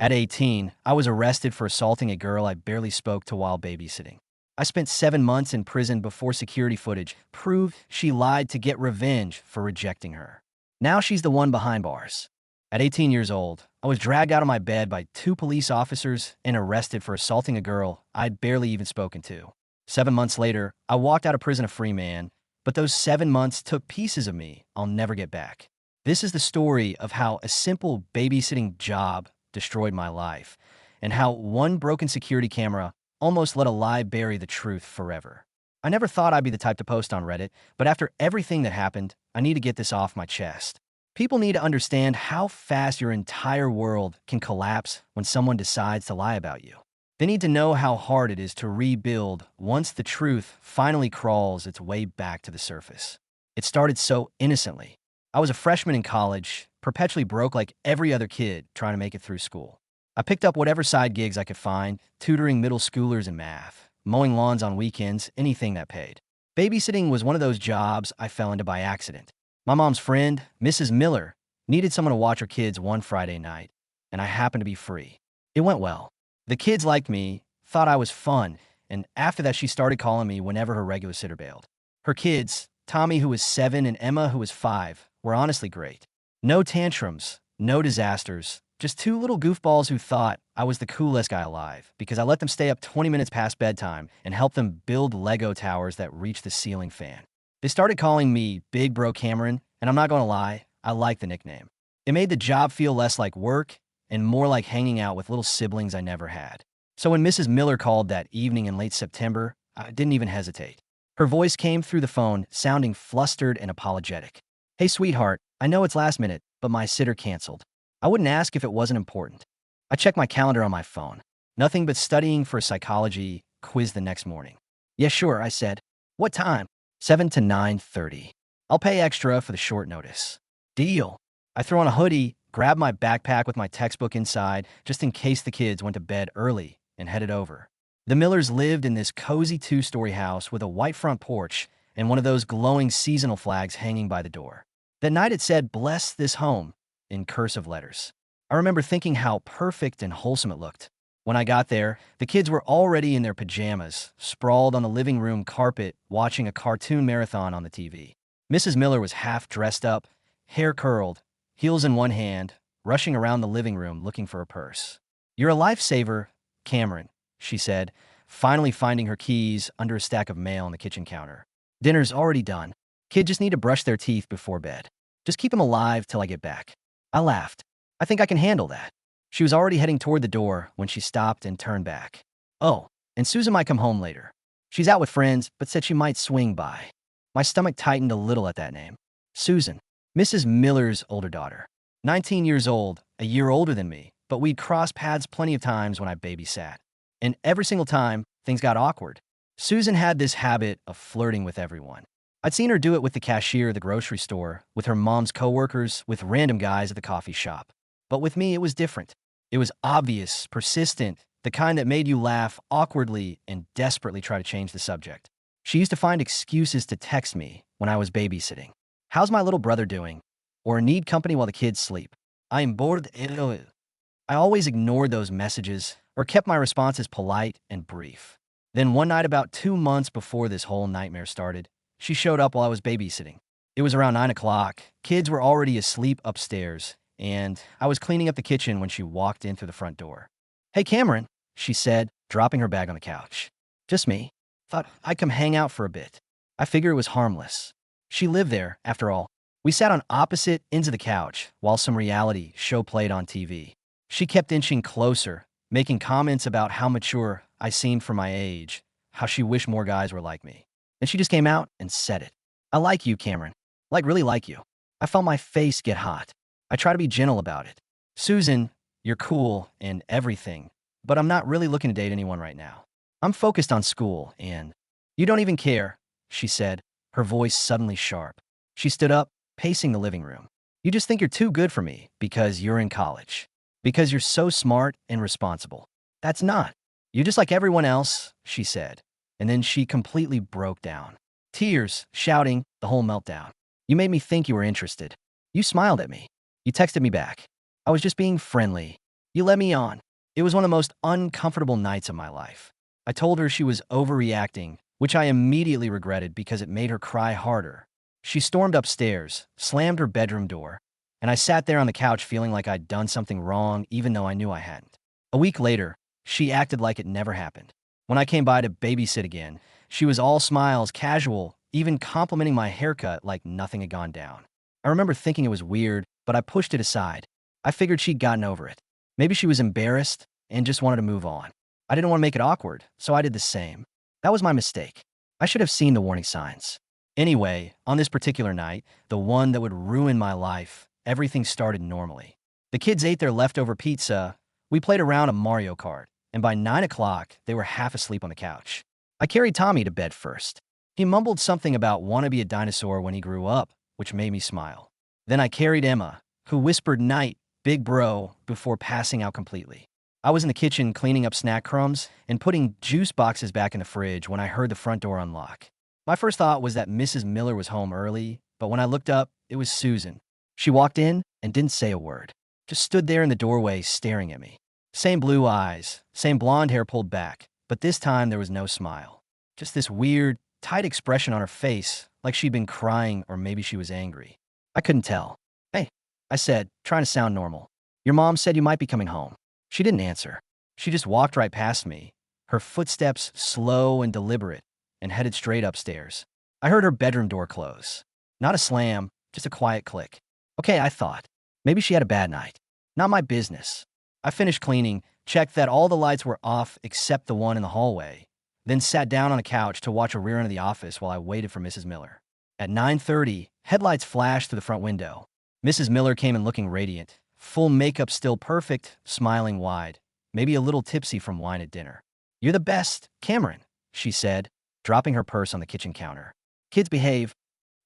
At 18, I was arrested for assaulting a girl I barely spoke to while babysitting. I spent 7 months in prison before security footage proved she lied to get revenge for rejecting her. Now she's the one behind bars. At 18 years old, I was dragged out of my bed by 2 police officers and arrested for assaulting a girl I'd barely even spoken to. 7 months later, I walked out of prison a free man, but those 7 months took pieces of me I'll never get back. This is the story of how a simple babysitting job destroyed my life, and how one broken security camera almost let a lie bury the truth forever. I never thought I'd be the type to post on Reddit, but after everything that happened, I need to get this off my chest. People need to understand how fast your entire world can collapse when someone decides to lie about you. They need to know how hard it is to rebuild once the truth finally crawls its way back to the surface. It started so innocently. I was a freshman in college, perpetually broke like every other kid trying to make it through school. I picked up whatever side gigs I could find, tutoring middle schoolers in math, mowing lawns on weekends, anything that paid. Babysitting was one of those jobs I fell into by accident. My mom's friend, Mrs. Miller, needed someone to watch her kids one Friday night, and I happened to be free. It went well. The kids liked me, thought I was fun, and after that she started calling me whenever her regular sitter bailed. Her kids, Tommy who was 7 and Emma who was 5, were honestly great. No tantrums, no disasters, just 2 little goofballs who thought I was the coolest guy alive because I let them stay up 20 minutes past bedtime and helped them build Lego towers that reached the ceiling fan. They started calling me Big Bro Cameron, and I'm not gonna lie, I like the nickname. It made the job feel less like work and more like hanging out with little siblings I never had. So when Mrs. Miller called that evening in late September, I didn't even hesitate. Her voice came through the phone, sounding flustered and apologetic. "Hey, sweetheart, I know it's last minute, but my sitter canceled. I wouldn't ask if it wasn't important." I checked my calendar on my phone. Nothing but studying for a psychology quiz the next morning. "Yeah, sure," I said. "What time?" 7 to 9:30. "I'll pay extra for the short notice." "Deal." I threw on a hoodie, grabbed my backpack with my textbook inside, just in case the kids went to bed early, and headed over. The Millers lived in this cozy 2-story house with a white front porch and one of those glowing seasonal flags hanging by the door. That night it said, "Bless this home," in cursive letters. I remember thinking how perfect and wholesome it looked. When I got there, the kids were already in their pajamas, sprawled on the living room carpet, watching a cartoon marathon on the TV. Mrs. Miller was half dressed up, hair curled, heels in one hand, rushing around the living room looking for a purse. "You're a lifesaver, Cameron," she said, finally finding her keys under a stack of mail on the kitchen counter. "Dinner's already done. Kids just need to brush their teeth before bed. Just keep them alive till I get back." I laughed. "I think I can handle that." She was already heading toward the door when she stopped and turned back. "Oh, and Susan might come home later. She's out with friends, but said she might swing by." My stomach tightened a little at that name. Susan, Mrs. Miller's older daughter. 19 years old, a year older than me, but we'd crossed paths plenty of times when I babysat. And every single time, things got awkward. Susan had this habit of flirting with everyone. I'd seen her do it with the cashier at the grocery store, with her mom's coworkers, with random guys at the coffee shop. But with me, it was different. It was obvious, persistent, the kind that made you laugh awkwardly and desperately try to change the subject. She used to find excuses to text me when I was babysitting. "How's my little brother doing?" Or "Need company while the kids sleep." "I am bored." I always ignored those messages or kept my responses polite and brief. Then one night about 2 months before this whole nightmare started, she showed up while I was babysitting. It was around 9 o'clock. Kids were already asleep upstairs, and I was cleaning up the kitchen when she walked in through the front door. "Hey, Cameron," she said, dropping her bag on the couch. "Just me. Thought I'd come hang out for a bit." I figured it was harmless. She lived there, after all. We sat on opposite ends of the couch while some reality show played on TV. She kept inching closer, making comments about how mature I seemed for my age, how she wished more guys were like me. Then she just came out and said it. "I like you, Cameron. Like, really like you." I felt my face get hot. I try to be gentle about it. "Susan, you're cool and everything, but I'm not really looking to date anyone right now. I'm focused on school and—" "You don't even care," she said, her voice suddenly sharp. She stood up, pacing the living room. "You just think you're too good for me because you're in college. Because you're so smart and responsible. That's not. You're just like everyone else," she said. And then she completely broke down. Tears, shouting, the whole meltdown. "You made me think you were interested. You smiled at me. You texted me back. I was just being friendly. You let me on. It was one of the most uncomfortable nights of my life. I told her she was overreacting, which I immediately regretted because it made her cry harder. She stormed upstairs, slammed her bedroom door, and I sat there on the couch feeling like I'd done something wrong even though I knew I hadn't. A week later, she acted like it never happened. When I came by to babysit again, she was all smiles, casual, even complimenting my haircut like nothing had gone down. I remember thinking it was weird, but I pushed it aside. I figured she'd gotten over it. Maybe she was embarrassed and just wanted to move on. I didn't want to make it awkward, so I did the same. That was my mistake. I should have seen the warning signs. Anyway, on this particular night, the one that would ruin my life, everything started normally. The kids ate their leftover pizza, we played around a Mario Kart, and by 9 o'clock, they were half asleep on the couch. I carried Tommy to bed first. He mumbled something about want to be a dinosaur when he grew up, which made me smile. Then I carried Emma, who whispered night, big bro, before passing out completely. I was in the kitchen cleaning up snack crumbs and putting juice boxes back in the fridge when I heard the front door unlock. My first thought was that Mrs. Miller was home early, but when I looked up, it was Susan. She walked in and didn't say a word, just stood there in the doorway staring at me. Same blue eyes, same blonde hair pulled back, but this time there was no smile. Just this weird, tight expression on her face, like she'd been crying or maybe she was angry. I couldn't tell. Hey, I said, trying to sound normal. Your mom said you might be coming home. She didn't answer. She just walked right past me, her footsteps slow and deliberate, and headed straight upstairs. I heard her bedroom door close. Not a slam, just a quiet click. Okay, I thought. Maybe she had a bad night. Not my business. I finished cleaning, checked that all the lights were off except the one in the hallway, then sat down on a couch to watch a rear end of the office while I waited for Mrs. Miller. At 9:30, headlights flashed through the front window. Mrs. Miller came in looking radiant, full makeup still perfect, smiling wide, maybe a little tipsy from wine at dinner. You're the best, Cameron, she said, dropping her purse on the kitchen counter. Kids behave.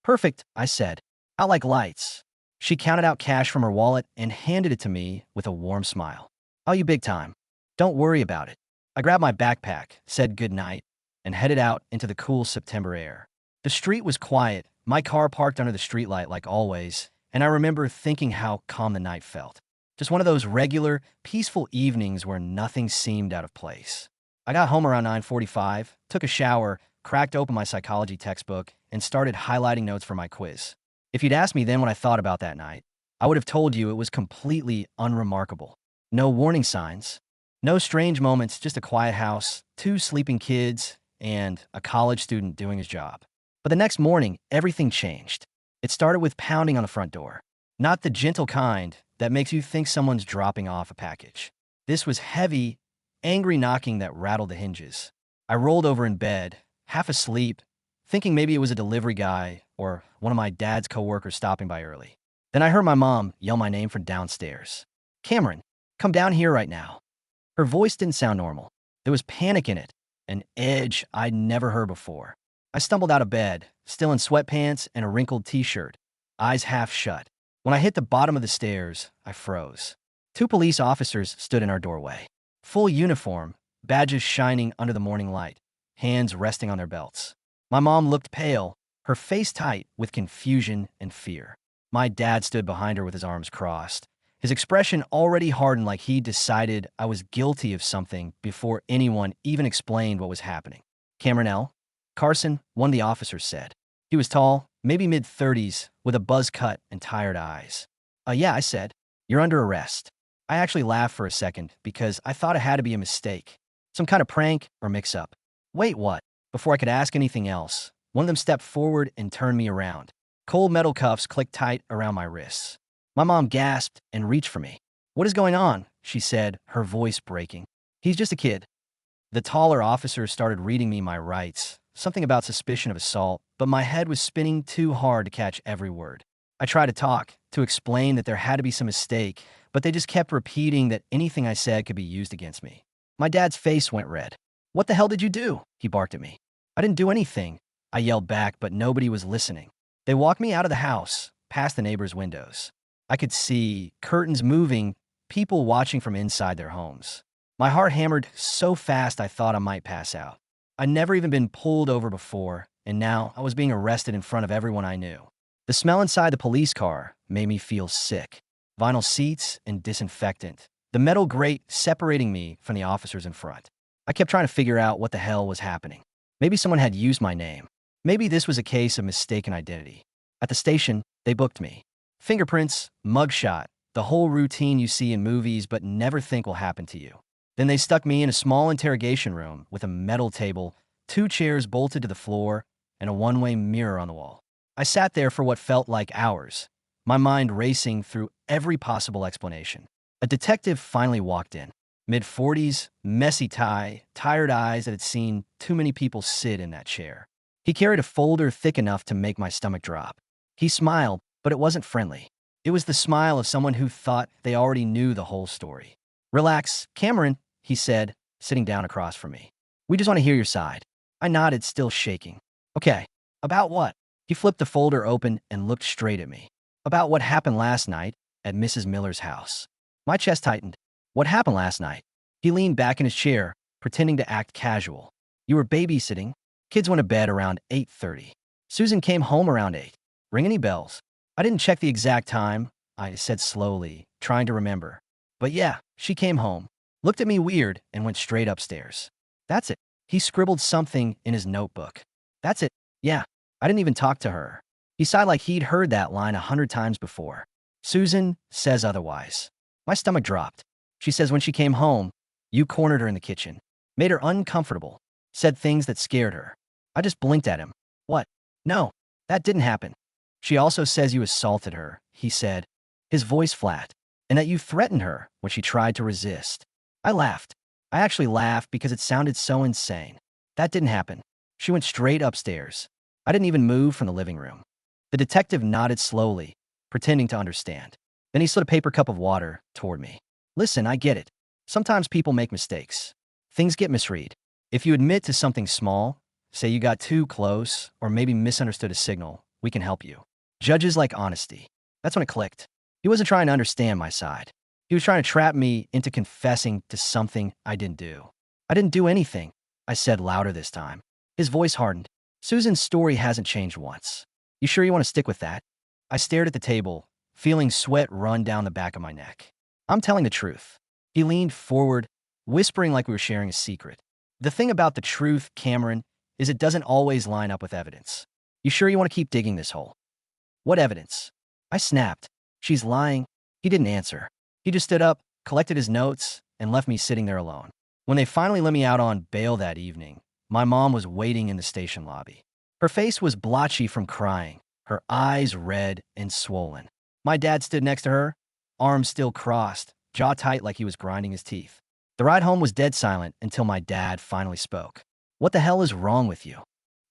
Perfect, I said. Out like lights. She counted out cash from her wallet and handed it to me with a warm smile. Oh, you big time. Don't worry about it. I grabbed my backpack, said goodnight, and headed out into the cool September air. The street was quiet, my car parked under the streetlight like always, and I remember thinking how calm the night felt. Just one of those regular, peaceful evenings where nothing seemed out of place. I got home around 9:45, took a shower, cracked open my psychology textbook, and started highlighting notes for my quiz. If you'd asked me then what I thought about that night, I would have told you it was completely unremarkable. No warning signs, no strange moments, just a quiet house, 2 sleeping kids, and a college student doing his job. But the next morning, everything changed. It started with pounding on the front door. Not the gentle kind that makes you think someone's dropping off a package. This was heavy, angry knocking that rattled the hinges. I rolled over in bed, half asleep, thinking maybe it was a delivery guy or one of my dad's coworkers stopping by early. Then I heard my mom yell my name from downstairs. Cameron, come down here right now. Her voice didn't sound normal. There was panic in it, an edge I'd never heard before. I stumbled out of bed, still in sweatpants and a wrinkled t-shirt, eyes half shut. When I hit the bottom of the stairs, I froze. 2 police officers stood in our doorway. Full uniform, badges shining under the morning light, hands resting on their belts. My mom looked pale, her face tight with confusion and fear. My dad stood behind her with his arms crossed, his expression already hardened like he decided I was guilty of something before anyone even explained what was happening. Cameron L. Carson, one of the officers said. He was tall, maybe mid-30s, with a buzz cut and tired eyes. Yeah, I said. You're under arrest. I actually laughed for a second because I thought it had to be a mistake. Some kind of prank or mix-up. Wait, what? Before I could ask anything else, one of them stepped forward and turned me around. Cold metal cuffs clicked tight around my wrists. My mom gasped and reached for me. What is going on? She said, her voice breaking. He's just a kid. The taller officer started reading me my rights, something about suspicion of assault, but my head was spinning too hard to catch every word. I tried to talk, to explain that there had to be some mistake, but they just kept repeating that anything I said could be used against me. My dad's face went red. What the hell did you do? He barked at me. I didn't do anything, I yelled back, but nobody was listening. They walked me out of the house, past the neighbors' windows. I could see curtains moving, people watching from inside their homes. My heart hammered so fast I thought I might pass out. I'd never even been pulled over before, and now I was being arrested in front of everyone I knew. The smell inside the police car made me feel sick. Vinyl seats and disinfectant, the metal grate separating me from the officers in front. I kept trying to figure out what the hell was happening. Maybe someone had used my name. Maybe this was a case of mistaken identity. At the station, they booked me. Fingerprints, mugshot, the whole routine you see in movies but never think will happen to you. Then they stuck me in a small interrogation room with a metal table, 2 chairs bolted to the floor, and a one-way mirror on the wall. I sat there for what felt like hours, my mind racing through every possible explanation. A detective finally walked in. Mid-40s, messy tie, tired eyes that had seen too many people sit in that chair. He carried a folder thick enough to make my stomach drop. He smiled, but it wasn't friendly. It was the smile of someone who thought they already knew the whole story. "Relax, Cameron," he said, sitting down across from me. "We just want to hear your side." I nodded, still shaking. "Okay, about what?" He flipped the folder open and looked straight at me. "About what happened last night at Mrs. Miller's house." My chest tightened. "What happened last night?" He leaned back in his chair, pretending to act casual. "You were babysitting. Kids went to bed around 8:30. Susan came home around 8. Ring any bells?" "I didn't check the exact time," I said slowly, trying to remember. "But yeah, she came home, looked at me weird, and went straight upstairs." "That's it." He scribbled something in his notebook. "That's it. Yeah, I didn't even talk to her." He sighed like he'd heard that line 100 times before. "Susan says otherwise." My stomach dropped. "She says when she came home, you cornered her in the kitchen, made her uncomfortable, said things that scared her." I just blinked at him. "What? No, that didn't happen." "She also says you assaulted her," he said, his voice flat, "and that you threatened her when she tried to resist." I laughed. I actually laughed because it sounded so insane. "That didn't happen. She went straight upstairs. I didn't even move from the living room." The detective nodded slowly, pretending to understand. Then he slid a paper cup of water toward me. "Listen, I get it. Sometimes people make mistakes. Things get misread. If you admit to something small, say you got too close, or maybe misunderstood a signal, we can help you. Judges like honesty." That's when it clicked. He wasn't trying to understand my side. He was trying to trap me into confessing to something I didn't do. "I didn't do anything," I said louder this time. His voice hardened. "Susan's story hasn't changed once. You sure you want to stick with that?" I stared at the table, feeling sweat run down the back of my neck. "I'm telling the truth." He leaned forward, whispering like we were sharing a secret. "The thing about the truth, Cameron, is it doesn't always line up with evidence. You sure you want to keep digging this hole?" "What evidence?" I snapped. "She's lying." He didn't answer. He just stood up, collected his notes, and left me sitting there alone. When they finally let me out on bail that evening, my mom was waiting in the station lobby. Her face was blotchy from crying, her eyes red and swollen. My dad stood next to her, arms still crossed, jaw tight like he was grinding his teeth. The ride home was dead silent until my dad finally spoke. "What the hell is wrong with you?"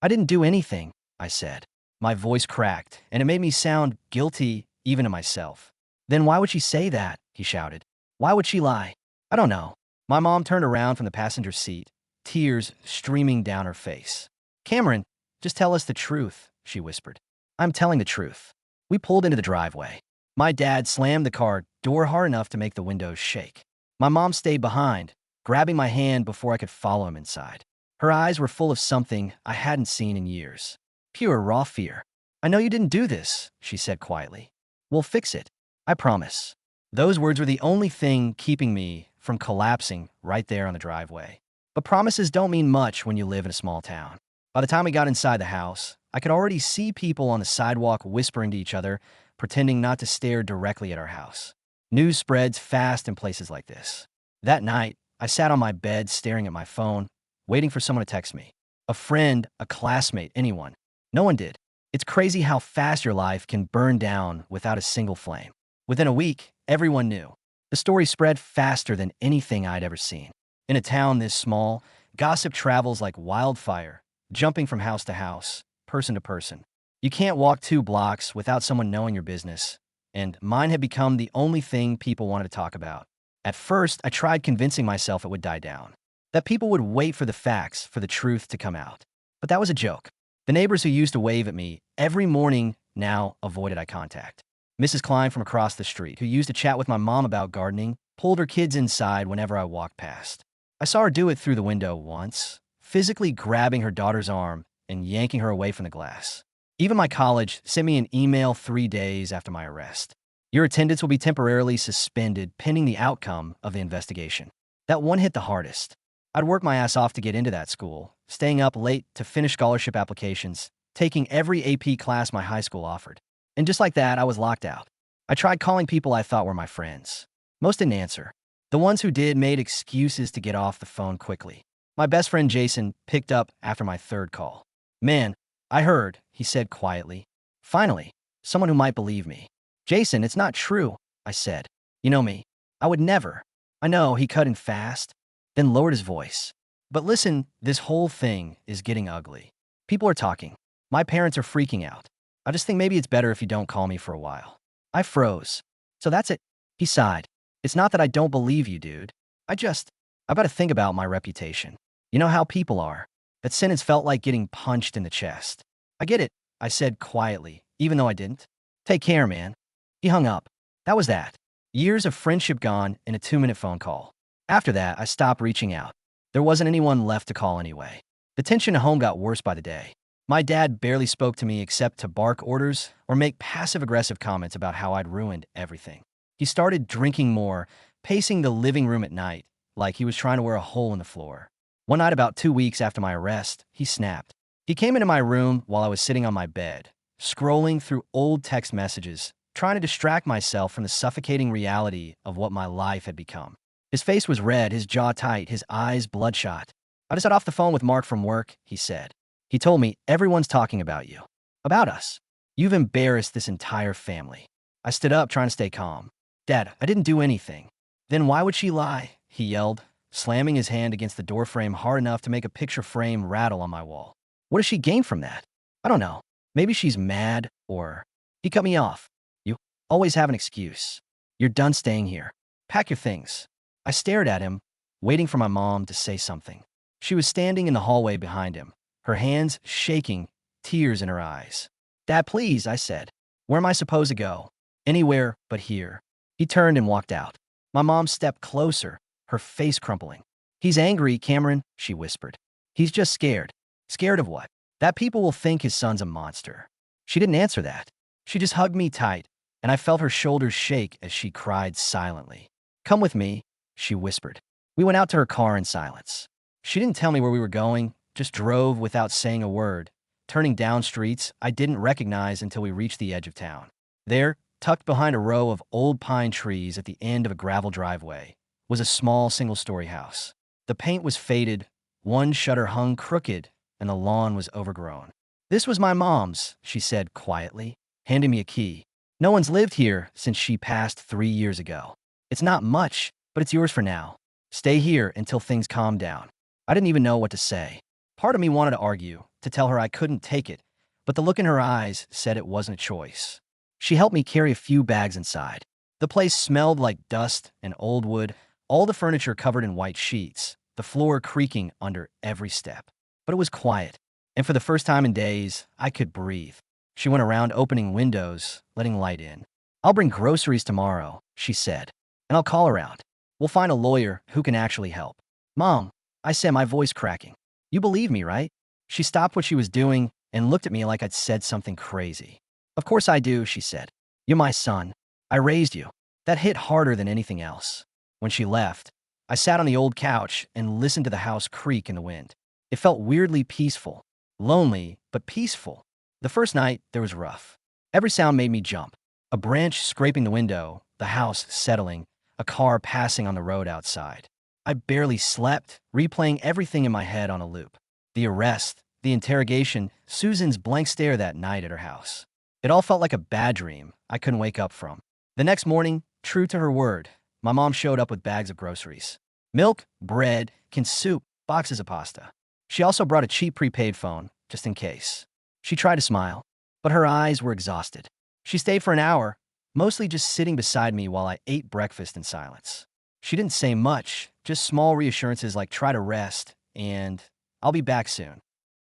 "I didn't do anything," I said. My voice cracked, and it made me sound guilty even to myself. "Then why would she say that?" he shouted. "Why would she lie?" "I don't know." My mom turned around from the passenger seat, tears streaming down her face. "Cameron, just tell us the truth," she whispered. "I'm telling the truth." We pulled into the driveway. My dad slammed the car door hard enough to make the windows shake. My mom stayed behind, grabbing my hand before I could follow him inside. Her eyes were full of something I hadn't seen in years. Pure, raw fear. "I know you didn't do this," she said quietly. "We'll fix it. I promise." Those words were the only thing keeping me from collapsing right there on the driveway. But promises don't mean much when you live in a small town. By the time we got inside the house, I could already see people on the sidewalk whispering to each other, pretending not to stare directly at our house. News spreads fast in places like this. That night, I sat on my bed staring at my phone, waiting for someone to text me. A friend, a classmate, anyone. No one did. It's crazy how fast your life can burn down without a single flame. Within a week, everyone knew. The story spread faster than anything I'd ever seen. In a town this small, gossip travels like wildfire, jumping from house to house, person to person. You can't walk 2 blocks without someone knowing your business, and mine had become the only thing people wanted to talk about. At first, I tried convincing myself it would die down, that people would wait for the facts, for the truth to come out. But that was a joke. The neighbors who used to wave at me every morning now avoided eye contact. Mrs. Klein from across the street, who used to chat with my mom about gardening, pulled her kids inside whenever I walked past. I saw her do it through the window once, physically grabbing her daughter's arm and yanking her away from the glass. Even my college sent me an email 3 days after my arrest. Your attendance will be temporarily suspended pending the outcome of the investigation. That one hit the hardest. I'd worked my ass off to get into that school, staying up late to finish scholarship applications, taking every AP class my high school offered. And just like that, I was locked out. I tried calling people I thought were my friends. Most didn't answer. The ones who did made excuses to get off the phone quickly. My best friend Jason picked up after my third call. "Man, I heard," he said quietly. Finally, someone who might believe me. "Jason, it's not true," I said. "You know me. I would never." "I know," he cut in fast, then lowered his voice. "But listen, this whole thing is getting ugly. People are talking. My parents are freaking out. I just think maybe it's better if you don't call me for a while." I froze. "So that's it?" He sighed. "It's not that I don't believe you, dude. I've got to think about my reputation. You know how people are." That sentence felt like getting punched in the chest. "I get it," I said quietly, even though I didn't. "Take care, man." He hung up. That was that. Years of friendship gone in a 2-minute phone call. After that, I stopped reaching out. There wasn't anyone left to call anyway. The tension at home got worse by the day. My dad barely spoke to me except to bark orders or make passive-aggressive comments about how I'd ruined everything. He started drinking more, pacing the living room at night, like he was trying to wear a hole in the floor. One night about 2 weeks after my arrest, he snapped. He came into my room while I was sitting on my bed, scrolling through old text messages, trying to distract myself from the suffocating reality of what my life had become. His face was red, his jaw tight, his eyes bloodshot. "I just got off the phone with Mark from work," he said. "He told me everyone's talking about you. About us. You've embarrassed this entire family." I stood up, trying to stay calm. "Dad, I didn't do anything." "Then why would she lie?" he yelled, slamming his hand against the doorframe hard enough to make a picture frame rattle on my wall. "What does she gain from that?" "I don't know. Maybe she's mad, or—" He cut me off. "You always have an excuse. You're done staying here. Pack your things." I stared at him, waiting for my mom to say something. She was standing in the hallway behind him, her hands shaking, tears in her eyes. "Dad, please," I said. "Where am I supposed to go?" "Anywhere but here." He turned and walked out. My mom stepped closer, her face crumpling. "He's angry, Cameron," she whispered. "He's just scared." "Scared of what?" "That people will think his son's a monster." She didn't answer that. She just hugged me tight, and I felt her shoulders shake as she cried silently. "Come with me," she whispered. We went out to her car in silence. She didn't tell me where we were going, just drove without saying a word, turning down streets I didn't recognize until we reached the edge of town. There, tucked behind a row of old pine trees at the end of a gravel driveway, was a small single-story house. The paint was faded, one shutter hung crooked, and the lawn was overgrown. "This was my mom's," she said quietly, handing me a key. "No one's lived here since she passed 3 years ago. It's not much, but it's yours for now. Stay here until things calm down." I didn't even know what to say. Part of me wanted to argue, to tell her I couldn't take it, but the look in her eyes said it wasn't a choice. She helped me carry a few bags inside. The place smelled like dust and old wood, all the furniture covered in white sheets, the floor creaking under every step. But it was quiet, and for the first time in days, I could breathe. She went around opening windows, letting light in. "I'll bring groceries tomorrow," she said, "and I'll call around. We'll find a lawyer who can actually help." "Mom," I said, my voice cracking. "You believe me, right?" She stopped what she was doing and looked at me like I'd said something crazy. "Of course I do," she said. "You're my son. I raised you." That hit harder than anything else. When she left, I sat on the old couch and listened to the house creak in the wind. It felt weirdly peaceful. Lonely, but peaceful. The first night, there was rough. Every sound made me jump. A branch scraping the window, the house settling, a car passing on the road outside. I barely slept, replaying everything in my head on a loop. The arrest, the interrogation, Susan's blank stare that night at her house. It all felt like a bad dream I couldn't wake up from. The next morning, true to her word, my mom showed up with bags of groceries. Milk, bread, canned soup, boxes of pasta. She also brought a cheap prepaid phone, just in case. She tried to smile, but her eyes were exhausted. She stayed for an hour, mostly just sitting beside me while I ate breakfast in silence. She didn't say much, just small reassurances like try to rest and I'll be back soon.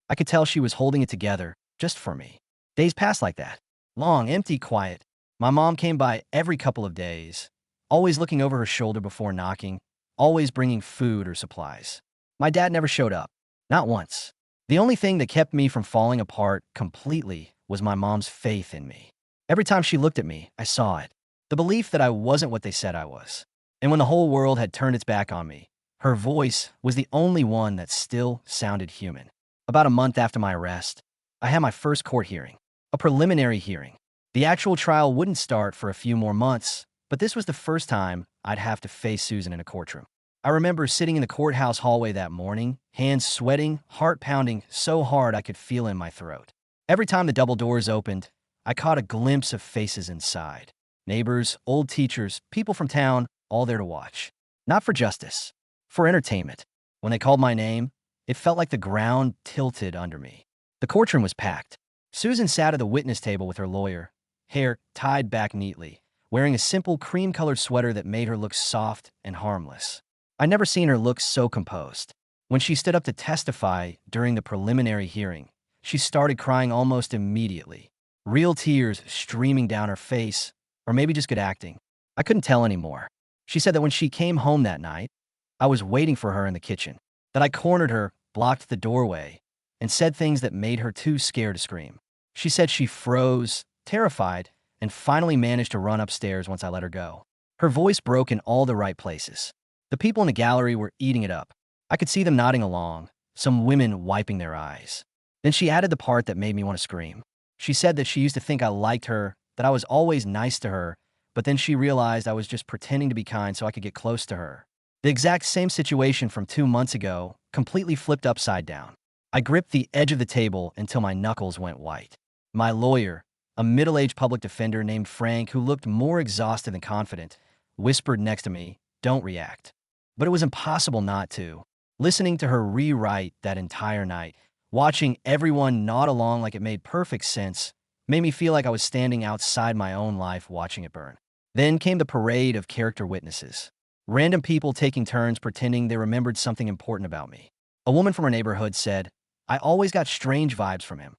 I could tell she was holding it together, just for me. Days passed like that. Long, empty, quiet. My mom came by every couple of days, always looking over her shoulder before knocking, always bringing food or supplies. My dad never showed up. Not once. The only thing that kept me from falling apart completely was my mom's faith in me. Every time she looked at me, I saw it. The belief that I wasn't what they said I was. And when the whole world had turned its back on me, her voice was the only one that still sounded human. About a month after my arrest, I had my first court hearing, a preliminary hearing. The actual trial wouldn't start for a few more months, but this was the first time I'd have to face Susan in a courtroom. I remember sitting in the courthouse hallway that morning, hands sweating, heart pounding so hard I could feel it in my throat. Every time the double doors opened, I caught a glimpse of faces inside. Neighbors, old teachers, people from town, all there to watch. Not for justice, for entertainment. When they called my name, it felt like the ground tilted under me. The courtroom was packed. Susan sat at the witness table with her lawyer, hair tied back neatly, wearing a simple cream-colored sweater that made her look soft and harmless. I'd never seen her look so composed. When she stood up to testify during the preliminary hearing, she started crying almost immediately, real tears streaming down her face, or maybe just good acting. I couldn't tell anymore. She said that when she came home that night, I was waiting for her in the kitchen, that I cornered her, blocked the doorway, and said things that made her too scared to scream. She said she froze, terrified, and finally managed to run upstairs once I let her go. Her voice broke in all the right places. The people in the gallery were eating it up. I could see them nodding along, some women wiping their eyes. Then she added the part that made me want to scream. She said that she used to think I liked her, that I was always nice to her, but then she realized I was just pretending to be kind so I could get close to her. The exact same situation from 2 months ago, completely flipped upside down. I gripped the edge of the table until my knuckles went white. My lawyer, a middle-aged public defender named Frank who looked more exhausted than confident, whispered next to me, "Don't react." But it was impossible not to. Listening to her rewrite that entire night, watching everyone nod along like it made perfect sense, made me feel like I was standing outside my own life watching it burn. Then came the parade of character witnesses. Random people taking turns pretending they remembered something important about me. A woman from our neighborhood said, "I always got strange vibes from him."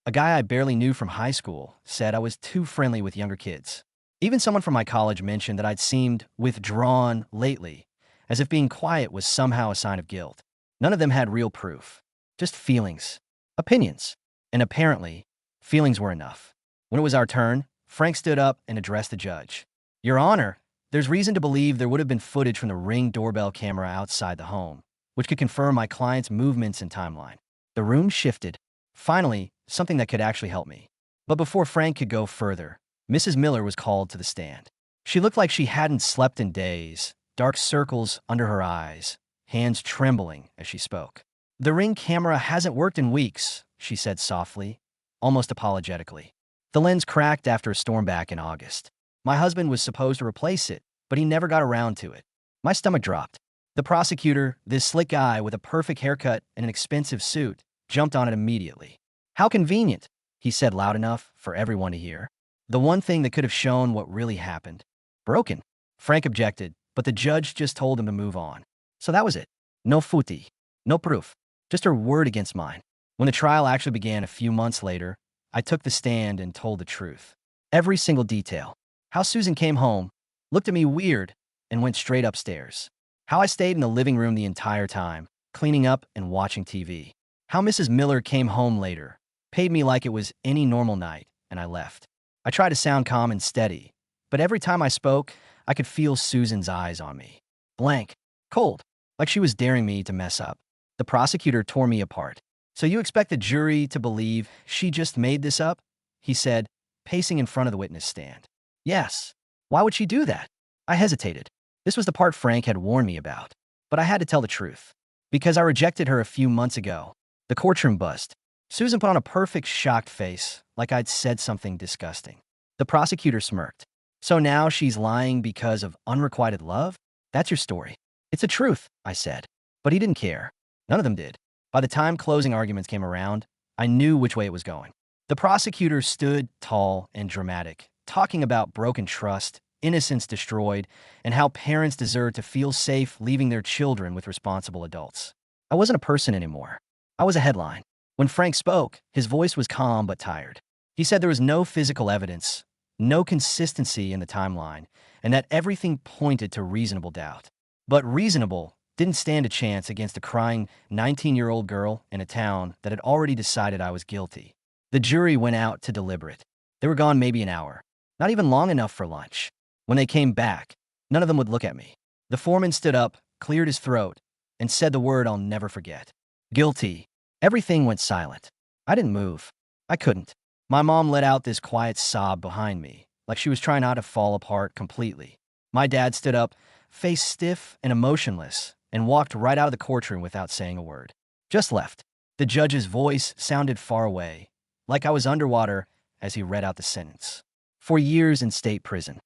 A guy I barely knew from high school said I was too friendly with younger kids. Even someone from my college mentioned that I'd seemed withdrawn lately, as if being quiet was somehow a sign of guilt. None of them had real proof, just feelings, opinions, and apparently, feelings were enough. When it was our turn, Frank stood up and addressed the judge. "Your Honor, there's reason to believe there would have been footage from the Ring doorbell camera outside the home, which could confirm my client's movements and timeline." The room shifted. Finally, something that could actually help me. But before Frank could go further, Mrs. Miller was called to the stand. She looked like she hadn't slept in days, dark circles under her eyes, hands trembling as she spoke. "The Ring camera hasn't worked in weeks," she said softly, almost apologetically. "The lens cracked after a storm back in August. My husband was supposed to replace it, but he never got around to it." My stomach dropped. The prosecutor, this slick guy with a perfect haircut and an expensive suit, jumped on it immediately. "How convenient," he said loud enough for everyone to hear. "The one thing that could have shown what really happened. Broken." Frank objected, but the judge just told him to move on. So that was it. No footy, no proof, just her word against mine. When the trial actually began a few months later, I took the stand and told the truth. Every single detail. How Susan came home, looked at me weird, and went straight upstairs. How I stayed in the living room the entire time, cleaning up and watching TV. How Mrs. Miller came home later, paid me like it was any normal night, and I left. I tried to sound calm and steady, but every time I spoke, I could feel Susan's eyes on me. Blank, cold, like she was daring me to mess up. The prosecutor tore me apart. "So you expect the jury to believe she just made this up?" he said, pacing in front of the witness stand. "Yes. Why would she do that?" I hesitated. This was the part Frank had warned me about. But I had to tell the truth. Because I rejected her a few months ago. The courtroom buzzed. Susan put on a perfect shocked face, like I'd said something disgusting. The prosecutor smirked. "So now she's lying because of unrequited love? That's your story." "It's the truth," I said. But he didn't care. None of them did. By the time closing arguments came around, I knew which way it was going. The prosecutor stood tall and dramatic, talking about broken trust, innocence destroyed, and how parents deserve to feel safe leaving their children with responsible adults. I wasn't a person anymore. I was a headline. When Frank spoke, his voice was calm but tired. He said there was no physical evidence, no consistency in the timeline, and that everything pointed to reasonable doubt. But reasonable didn't stand a chance against a crying 19-year-old girl in a town that had already decided I was guilty. The jury went out to deliberate. They were gone maybe an hour, not even long enough for lunch. When they came back, none of them would look at me. The foreman stood up, cleared his throat, and said the word I'll never forget. Guilty. Everything went silent. I didn't move. I couldn't. My mom let out this quiet sob behind me, like she was trying not to fall apart completely. My dad stood up, face stiff and emotionless, and walked right out of the courtroom without saying a word. Just left. The judge's voice sounded far away, like I was underwater as he read out the sentence. 4 years in state prison.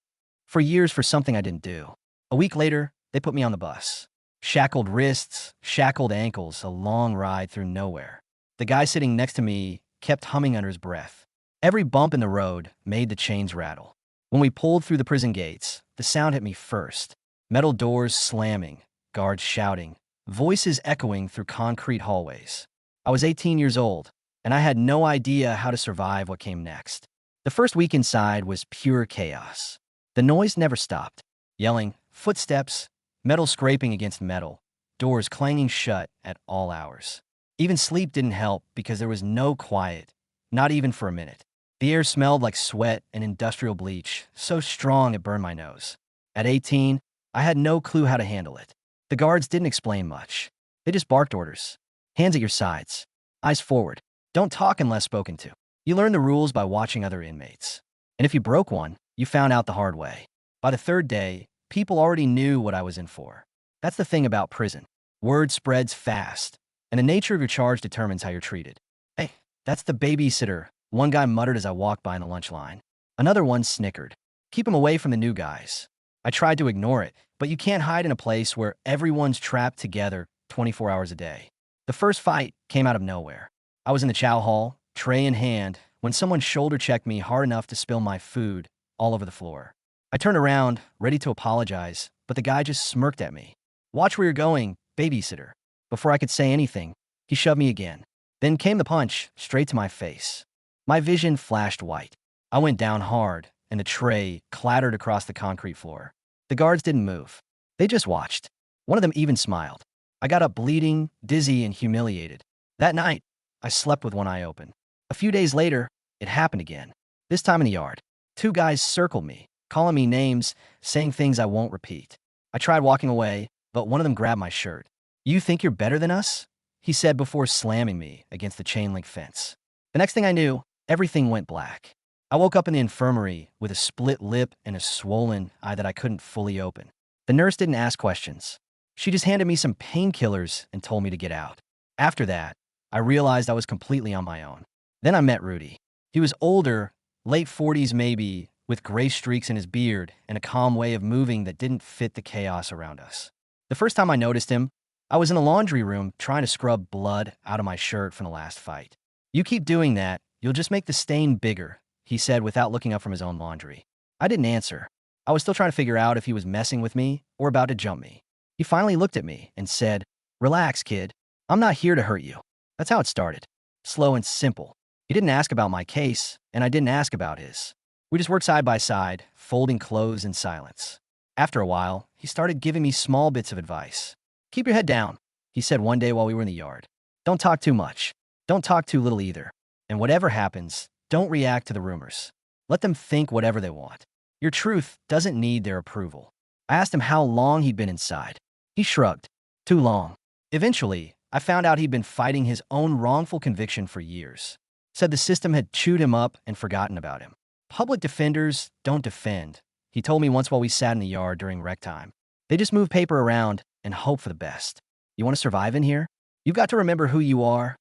4 years for something I didn't do. A week later, they put me on the bus. Shackled wrists, shackled ankles, a long ride through nowhere. The guy sitting next to me kept humming under his breath. Every bump in the road made the chains rattle. When we pulled through the prison gates, the sound hit me first. Metal doors slamming, guards shouting, voices echoing through concrete hallways. I was 18 years old, and I had no idea how to survive what came next. The first week inside was pure chaos. The noise never stopped. Yelling, footsteps, metal scraping against metal, doors clanging shut at all hours. Even sleep didn't help because there was no quiet, not even for a minute. The air smelled like sweat and industrial bleach, so strong it burned my nose. At 18, I had no clue how to handle it. The guards didn't explain much. They just barked orders. Hands at your sides. Eyes forward. Don't talk unless spoken to. You learn the rules by watching other inmates. And if you broke one, you found out the hard way. By the third day, people already knew what I was in for. That's the thing about prison. Word spreads fast, and the nature of your charge determines how you're treated. Hey, that's the babysitter, one guy muttered as I walked by in the lunch line. Another one snickered. Keep him away from the new guys. I tried to ignore it, but you can't hide in a place where everyone's trapped together 24 hours a day. The first fight came out of nowhere. I was in the chow hall, tray in hand, when someone shoulder-checked me hard enough to spill my food all over the floor. I turned around, ready to apologize, but the guy just smirked at me. Watch where you're going, babysitter. Before I could say anything, he shoved me again. Then came the punch, straight to my face. My vision flashed white. I went down hard, and the tray clattered across the concrete floor. The guards didn't move. They just watched. One of them even smiled. I got up bleeding, dizzy, and humiliated. That night, I slept with one eye open. A few days later, it happened again. This time in the yard. Two guys circled me, calling me names, saying things I won't repeat. I tried walking away, but one of them grabbed my shirt. You think you're better than us? He said before slamming me against the chain-link fence. The next thing I knew, everything went black. I woke up in the infirmary with a split lip and a swollen eye that I couldn't fully open. The nurse didn't ask questions. She just handed me some painkillers and told me to get out. After that, I realized I was completely on my own. Then I met Rudy. He was older, late 40s maybe, with gray streaks in his beard and a calm way of moving that didn't fit the chaos around us. The first time I noticed him, I was in the laundry room trying to scrub blood out of my shirt from the last fight. You keep doing that, you'll just make the stain bigger, he said without looking up from his own laundry. I didn't answer. I was still trying to figure out if he was messing with me or about to jump me. He finally looked at me and said, "Relax, kid. I'm not here to hurt you." That's how it started. Slow and simple. He didn't ask about my case, and I didn't ask about his. We just worked side by side, folding clothes in silence. After a while, he started giving me small bits of advice. "Keep your head down," he said one day while we were in the yard. "Don't talk too much. Don't talk too little either. And whatever happens, don't react to the rumors. Let them think whatever they want. Your truth doesn't need their approval." I asked him how long he'd been inside. He shrugged. "Too long." Eventually, I found out he'd been fighting his own wrongful conviction for years. Said the system had chewed him up and forgotten about him. Public defenders don't defend, he told me once while we sat in the yard during rec time. They just move paper around and hope for the best. You want to survive in here? You've got to remember who you are,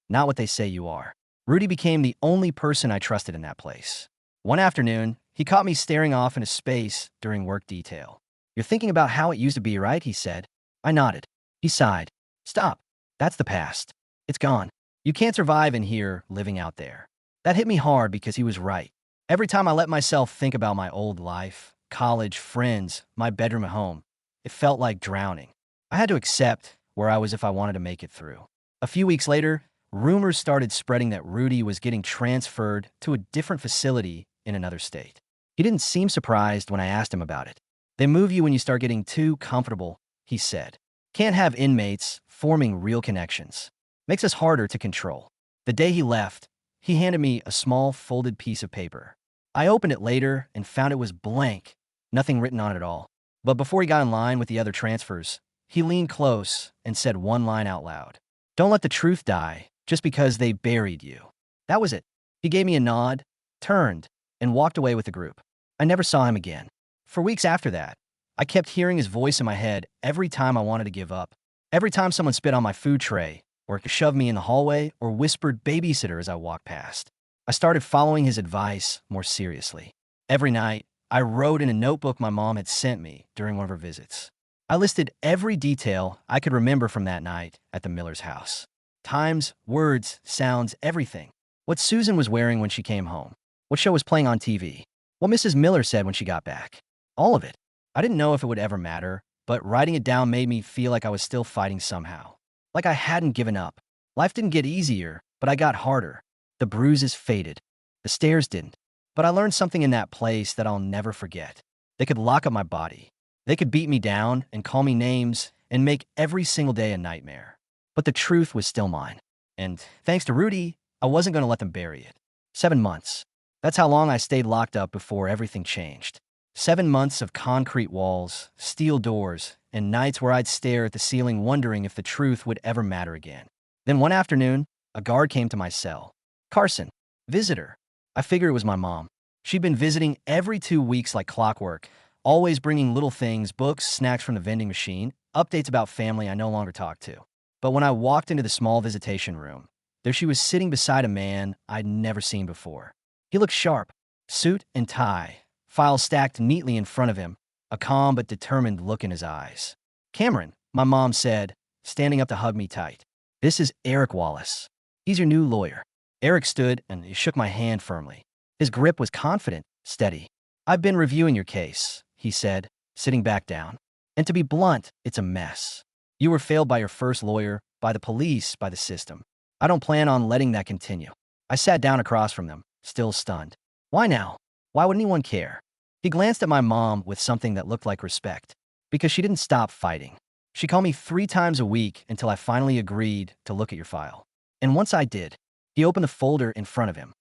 not what they say you are. Rudy became the only person I trusted in that place. One afternoon, he caught me staring off into space during work detail. "You're thinking about how it used to be, right?" he said. I nodded. He sighed. "Stop. That's the past. It's gone. You can't survive in here living out there." That hit me hard because he was right. Every time I let myself think about my old life, college, friends, my bedroom at home, it felt like drowning. I had to accept where I was if I wanted to make it through. A few weeks later, rumors started spreading that Rudy was getting transferred to a different facility in another state. He didn't seem surprised when I asked him about it. "They move you when you start getting too comfortable," he said. "Can't have inmates forming real connections. Makes us harder to control." The day he left, he handed me a small folded piece of paper. I opened it later and found it was blank, nothing written on it at all. But before he got in line with the other transfers, he leaned close and said one line out loud. Don't let the truth die just because they buried you. That was it. He gave me a nod, turned, and walked away with the group. I never saw him again. For weeks after that, I kept hearing his voice in my head every time I wanted to give up. Every time someone spit on my food tray, or shoved me in the hallway, or whispered babysitter as I walked past. I started following his advice more seriously. Every night, I wrote in a notebook my mom had sent me during one of her visits. I listed every detail I could remember from that night at the Miller's house. Times, words, sounds, everything. What Susan was wearing when she came home. What show was playing on TV. What Mrs. Miller said when she got back. All of it. I didn't know if it would ever matter, but writing it down made me feel like I was still fighting somehow. Like I hadn't given up. Life didn't get easier, but I got harder. The bruises faded. The stares didn't. But I learned something in that place that I'll never forget. They could lock up my body. They could beat me down and call me names and make every single day a nightmare. But the truth was still mine. And thanks to Rudy, I wasn't going to let them bury it. 7 months. That's how long I stayed locked up before everything changed. 7 months of concrete walls, steel doors, and nights where I'd stare at the ceiling wondering if the truth would ever matter again. Then one afternoon, a guard came to my cell. Carson, visitor. I figured it was my mom. She'd been visiting every 2 weeks like clockwork, always bringing little things, books, snacks from the vending machine, updates about family I no longer talked to. But when I walked into the small visitation room, there she was sitting beside a man I'd never seen before. He looked sharp, suit and tie, files stacked neatly in front of him, a calm but determined look in his eyes. Cameron, my mom said, standing up to hug me tight. This is Eric Wallace. He's your new lawyer. Eric stood and he shook my hand firmly. His grip was confident, steady. I've been reviewing your case, he said, sitting back down. And to be blunt, it's a mess. You were failed by your first lawyer, by the police, by the system. I don't plan on letting that continue. I sat down across from them, still stunned. Why now? Why would anyone care? He glanced at my mom with something that looked like respect, because she didn't stop fighting. She called me 3 times a week until I finally agreed to look at your file. And once I did, he opened the folder in front of him.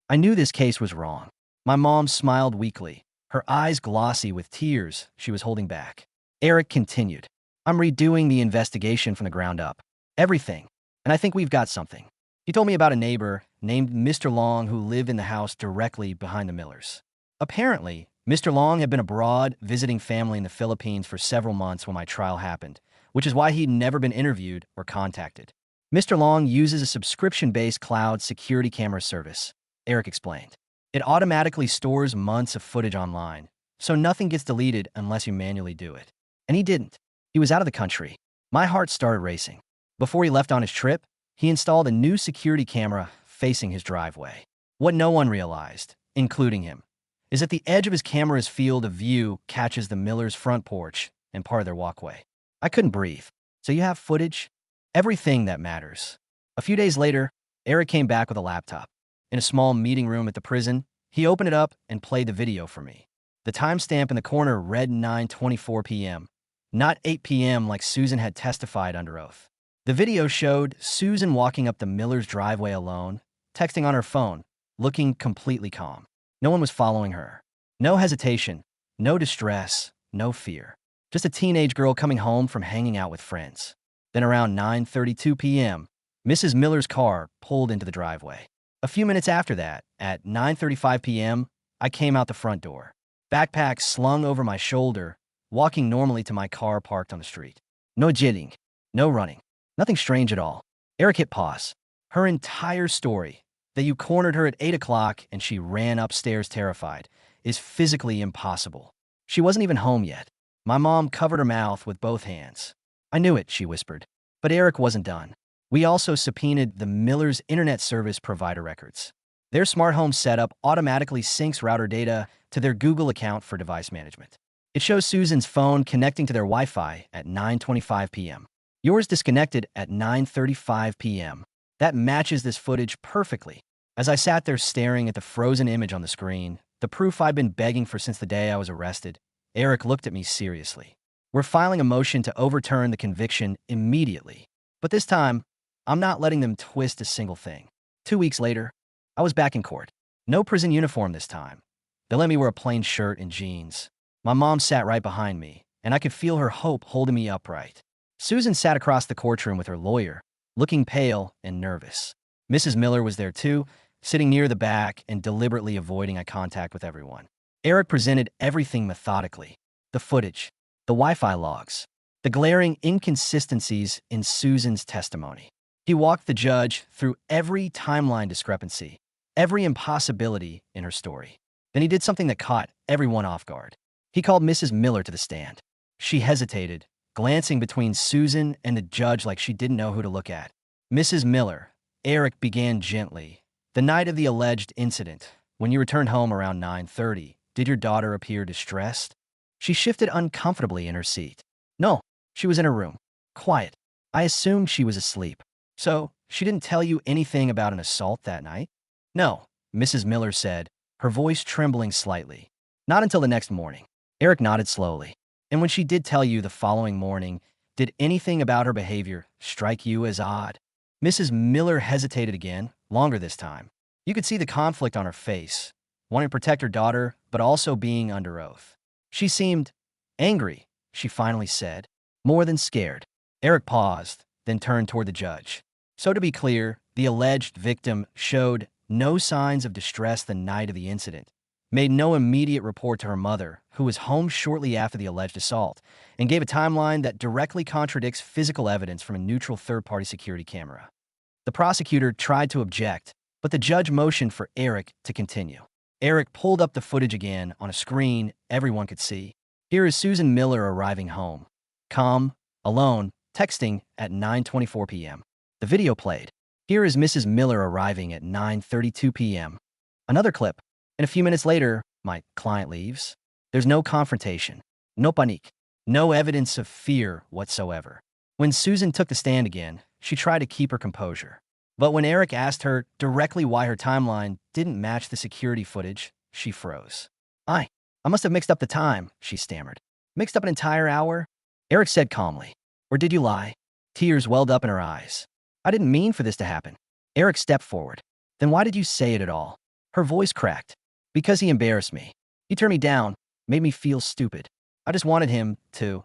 I knew this case was wrong. My mom smiled weakly, her eyes glossy with tears she was holding back. Eric continued. I'm redoing the investigation from the ground up. Everything. And I think we've got something. He told me about a neighbor named Mr. Long who lived in the house directly behind the Millers. Apparently, Mr. Long had been abroad visiting family in the Philippines for several months when my trial happened, which is why he'd never been interviewed or contacted. Mr. Long uses a subscription-based cloud security camera service, Eric explained. It automatically stores months of footage online, so nothing gets deleted unless you manually do it. And he didn't. He was out of the country. My heart started racing. Before he left on his trip, he installed a new security camera facing his driveway. What no one realized, including him, is that the edge of his camera's field of view catches the Miller's front porch and part of their walkway. I couldn't breathe. So you have footage? Everything that matters. A few days later, Eric came back with a laptop. In a small meeting room at the prison, he opened it up and played the video for me. The timestamp in the corner read 9:24 p.m., not 8 p.m. like Susan had testified under oath. The video showed Susan walking up the Miller's driveway alone, texting on her phone, looking completely calm. No one was following her. No hesitation, no distress, no fear. Just a teenage girl coming home from hanging out with friends. Then around 9:32 p.m., Mrs. Miller's car pulled into the driveway. A few minutes after that, at 9:35 p.m., I came out the front door. Backpack slung over my shoulder, walking normally to my car parked on the street. No jitting, no running, nothing strange at all. Eric hit pause. Her entire story, that you cornered her at 8 o'clock and she ran upstairs terrified, is physically impossible. She wasn't even home yet. My mom covered her mouth with both hands. I knew it, she whispered. But Eric wasn't done. We also subpoenaed the Miller's internet service provider records. Their smart home setup automatically syncs router data to their Google account for device management. It shows Susan's phone connecting to their Wi-Fi at 9:25 p.m. Yours disconnected at 9:35 p.m. That matches this footage perfectly. As I sat there staring at the frozen image on the screen, the proof I'd been begging for since the day I was arrested, Eric looked at me seriously. We're filing a motion to overturn the conviction immediately. But this time, I'm not letting them twist a single thing. 2 weeks later, I was back in court. No prison uniform this time. They let me wear a plain shirt and jeans. My mom sat right behind me, and I could feel her hope holding me upright. Susan sat across the courtroom with her lawyer, looking pale and nervous. Mrs. Miller was there too, sitting near the back and deliberately avoiding eye contact with everyone. Eric presented everything methodically: the footage, the Wi-Fi logs, the glaring inconsistencies in Susan's testimony. He walked the judge through every timeline discrepancy, every impossibility in her story. Then he did something that caught everyone off guard. He called Mrs. Miller to the stand. She hesitated, glancing between Susan and the judge like she didn't know who to look at. Mrs. Miller, Eric began gently. The night of the alleged incident, when you returned home around 9:30, did your daughter appear distressed? She shifted uncomfortably in her seat. No, she was in her room, quiet. I assumed she was asleep. So, she didn't tell you anything about an assault that night? No, Mrs. Miller said, her voice trembling slightly. Not until the next morning. Eric nodded slowly. And when she did tell you the following morning, did anything about her behavior strike you as odd? Mrs. Miller hesitated again, longer this time. You could see the conflict on her face, wanting to protect her daughter, but also being under oath. She seemed angry, she finally said, more than scared. Eric paused, then turned toward the judge. So to be clear, the alleged victim showed no signs of distress the night of the incident, made no immediate report to her mother, who was home shortly after the alleged assault, and gave a timeline that directly contradicts physical evidence from a neutral third-party security camera. The prosecutor tried to object, but the judge motioned for Eric to continue. Eric pulled up the footage again on a screen everyone could see. Here is Susan Miller arriving home, calm, alone, texting at 9:24 p.m. The video played. Here is Mrs. Miller arriving at 9:32 p.m. Another clip. And a few minutes later, my client leaves. There's no confrontation, no panique, no evidence of fear whatsoever. When Susan took the stand again, she tried to keep her composure. But when Eric asked her directly why her timeline didn't match the security footage, she froze. I must have mixed up the time, she stammered. Mixed up an entire hour? Eric said calmly. Or did you lie? Tears welled up in her eyes. I didn't mean for this to happen. Eric stepped forward. Then why did you say it at all? Her voice cracked. Because he embarrassed me. He turned me down, made me feel stupid. I just wanted him to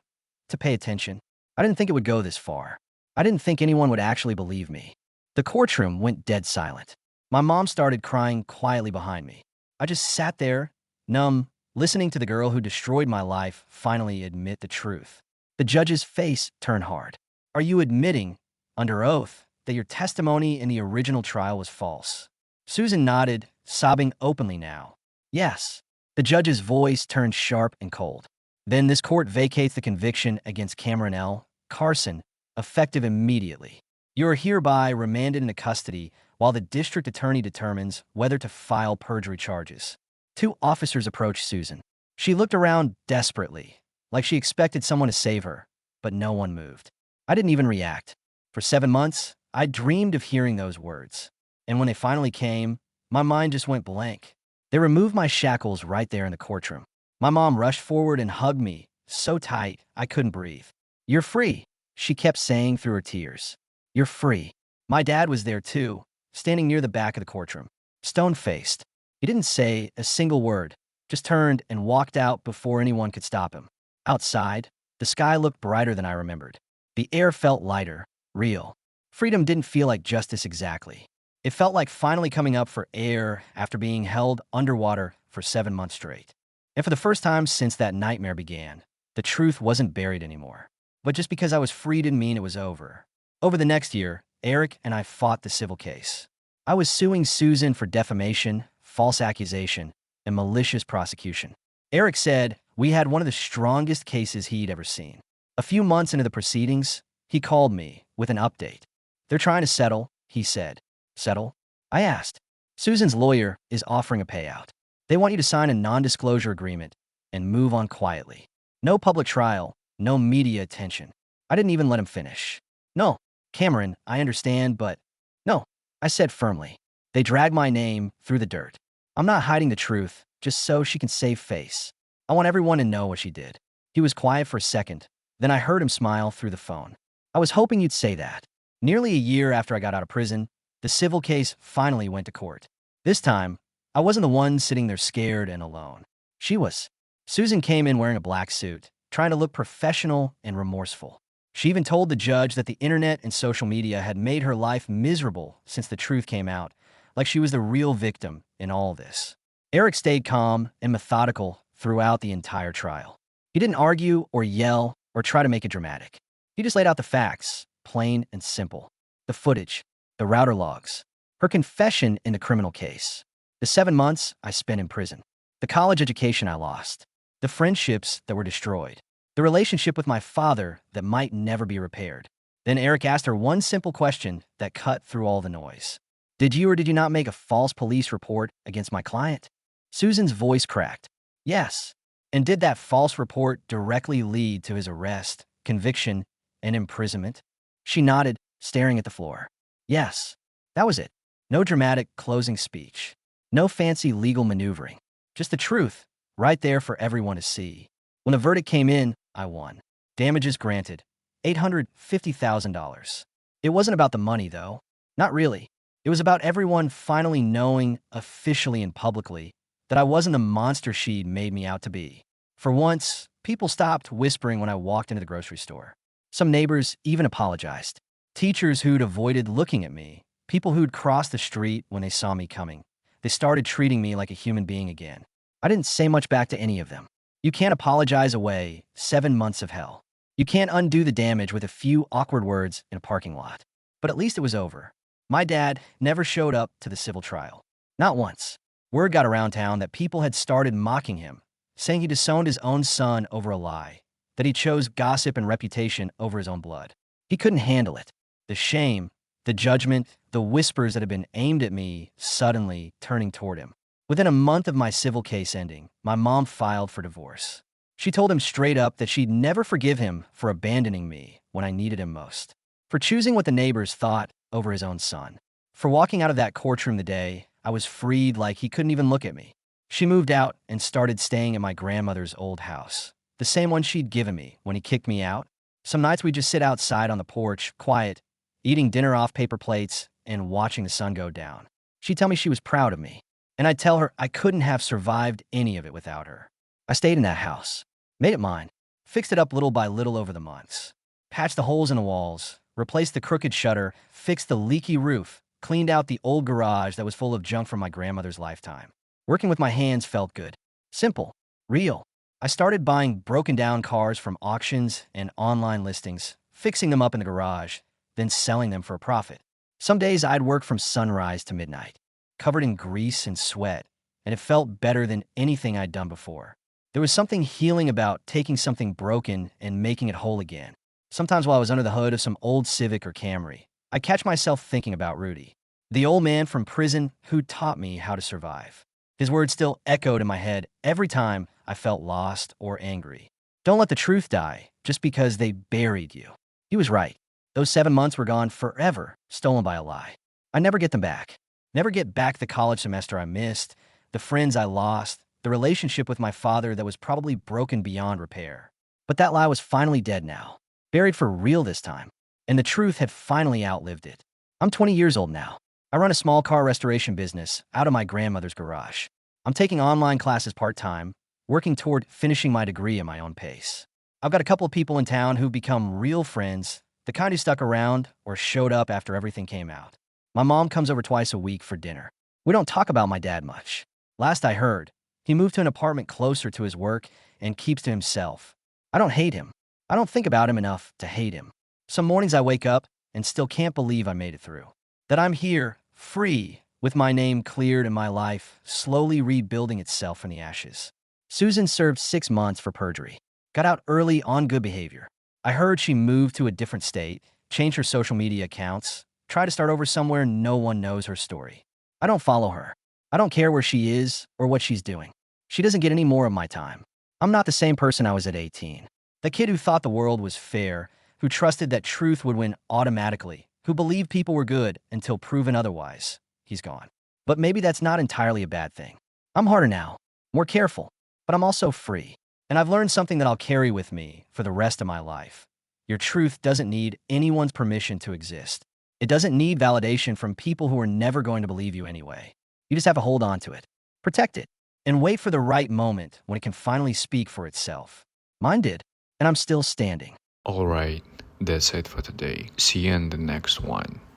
pay attention. I didn't think it would go this far. I didn't think anyone would actually believe me. The courtroom went dead silent. My mom started crying quietly behind me. I just sat there, numb, listening to the girl who destroyed my life finally admit the truth. The judge's face turned hard. Are you admitting, under oath, that your testimony in the original trial was false? Susan nodded, sobbing openly now. Yes. The judge's voice turned sharp and cold. Then this court vacates the conviction against Cameron L. Carson, effective immediately. You are hereby remanded into custody while the district attorney determines whether to file perjury charges. Two officers approached Susan. She looked around desperately, like she expected someone to save her, but no one moved. I didn't even react. For 7 months, I dreamed of hearing those words. And when they finally came, my mind just went blank. They removed my shackles right there in the courtroom. My mom rushed forward and hugged me, so tight I couldn't breathe. You're free, she kept saying through her tears. You're free. My dad was there too, standing near the back of the courtroom, stone-faced. He didn't say a single word, just turned and walked out before anyone could stop him. Outside, the sky looked brighter than I remembered. The air felt lighter, real. Freedom didn't feel like justice exactly. It felt like finally coming up for air after being held underwater for 7 months straight. And for the first time since that nightmare began, the truth wasn't buried anymore. But just because I was free didn't mean it was over. Over the next year, Eric and I fought the civil case. I was suing Susan for defamation, false accusation, and malicious prosecution. Eric said we had one of the strongest cases he'd ever seen. A few months into the proceedings, he called me with an update. They're trying to settle, he said. Settle? I asked. Susan's lawyer is offering a payout. They want you to sign a non-disclosure agreement and move on quietly. No public trial, no media attention. I didn't even let him finish. No, Cameron, I understand, but no, I said firmly. They dragged my name through the dirt. I'm not hiding the truth, just so she can save face. I want everyone to know what she did. He was quiet for a second, then I heard him smile through the phone. I was hoping you'd say that. Nearly a year after I got out of prison, the civil case finally went to court. This time, I wasn't the one sitting there scared and alone. She was. Susan came in wearing a black suit, trying to look professional and remorseful. She even told the judge that the internet and social media had made her life miserable since the truth came out, like she was the real victim in all this. Eric stayed calm and methodical throughout the entire trial. He didn't argue or yell or try to make it dramatic. He just laid out the facts, plain and simple. The footage, the router logs, her confession in the criminal case, the 7 months I spent in prison, the college education I lost, the friendships that were destroyed, the relationship with my father that might never be repaired. Then Eric asked her one simple question that cut through all the noise. Did you or did you not make a false police report against my client? Susan's voice cracked. Yes. And did that false report directly lead to his arrest, conviction, and imprisonment? She nodded, staring at the floor. Yes. That was it. No dramatic closing speech. No fancy legal maneuvering. Just the truth, right there for everyone to see. When the verdict came in, I won. Damages granted. $850,000. It wasn't about the money, though. Not really. It was about everyone finally knowing, officially and publicly, that I wasn't the monster she'd made me out to be. For once, people stopped whispering when I walked into the grocery store. Some neighbors even apologized. Teachers who'd avoided looking at me, people who'd crossed the street when they saw me coming, they started treating me like a human being again. I didn't say much back to any of them. You can't apologize away 7 months of hell. You can't undo the damage with a few awkward words in a parking lot. But at least it was over. My dad never showed up to the civil trial. Not once. Word got around town that people had started mocking him, saying he disowned his own son over a lie, that he chose gossip and reputation over his own blood. He couldn't handle it. The shame, the judgment, the whispers that had been aimed at me suddenly turning toward him. Within a month of my civil case ending, my mom filed for divorce. She told him straight up that she'd never forgive him for abandoning me when I needed him most, for choosing what the neighbors thought over his own son, for walking out of that courtroom the day I was freed like he couldn't even look at me. She moved out and started staying at my grandmother's old house, the same one she'd given me when he kicked me out. Some nights we'd just sit outside on the porch, quiet, eating dinner off paper plates and watching the sun go down. She'd tell me she was proud of me, and I'd tell her I couldn't have survived any of it without her. I stayed in that house, made it mine, fixed it up little by little over the months, patched the holes in the walls, replaced the crooked shutter, fixed the leaky roof, cleaned out the old garage that was full of junk from my grandmother's lifetime. Working with my hands felt good. Simple. Real. I started buying broken-down cars from auctions and online listings, fixing them up in the garage, then selling them for a profit. Some days I'd work from sunrise to midnight, covered in grease and sweat, and it felt better than anything I'd done before. There was something healing about taking something broken and making it whole again. Sometimes while I was under the hood of some old Civic or Camry, I'd catch myself thinking about Rudy, the old man from prison who taught me how to survive. His words still echoed in my head every time I felt lost or angry. Don't let the truth die just because they buried you. He was right. Those 7 months were gone forever, stolen by a lie. I never get them back. Never get back the college semester I missed, the friends I lost, the relationship with my father that was probably broken beyond repair. But that lie was finally dead now, buried for real this time, and the truth had finally outlived it. I'm 20 years old now. I run a small car restoration business out of my grandmother's garage. I'm taking online classes part-time, working toward finishing my degree at my own pace. I've got a couple of people in town who've become real friends, the kind who stuck around or showed up after everything came out. My mom comes over twice a week for dinner. We don't talk about my dad much. Last I heard, he moved to an apartment closer to his work and keeps to himself. I don't hate him. I don't think about him enough to hate him. Some mornings I wake up and still can't believe I made it through. That I'm here, free, with my name cleared and my life slowly rebuilding itself from the ashes. Susan served 6 months for perjury. Got out early on good behavior. I heard she moved to a different state, changed her social media accounts, tried to start over somewhere no one knows her story. I don't follow her. I don't care where she is or what she's doing. She doesn't get any more of my time. I'm not the same person I was at 18. The kid who thought the world was fair, who trusted that truth would win automatically, who believed people were good until proven otherwise. He's gone. But maybe that's not entirely a bad thing. I'm harder now, more careful, but I'm also free. And I've learned something that I'll carry with me for the rest of my life. Your truth doesn't need anyone's permission to exist. It doesn't need validation from people who are never going to believe you anyway. You just have to hold on to it. Protect it. and wait for the right moment when it can finally speak for itself. Mine did, and I'm still standing. Alright, that's it for today. See you in the next one.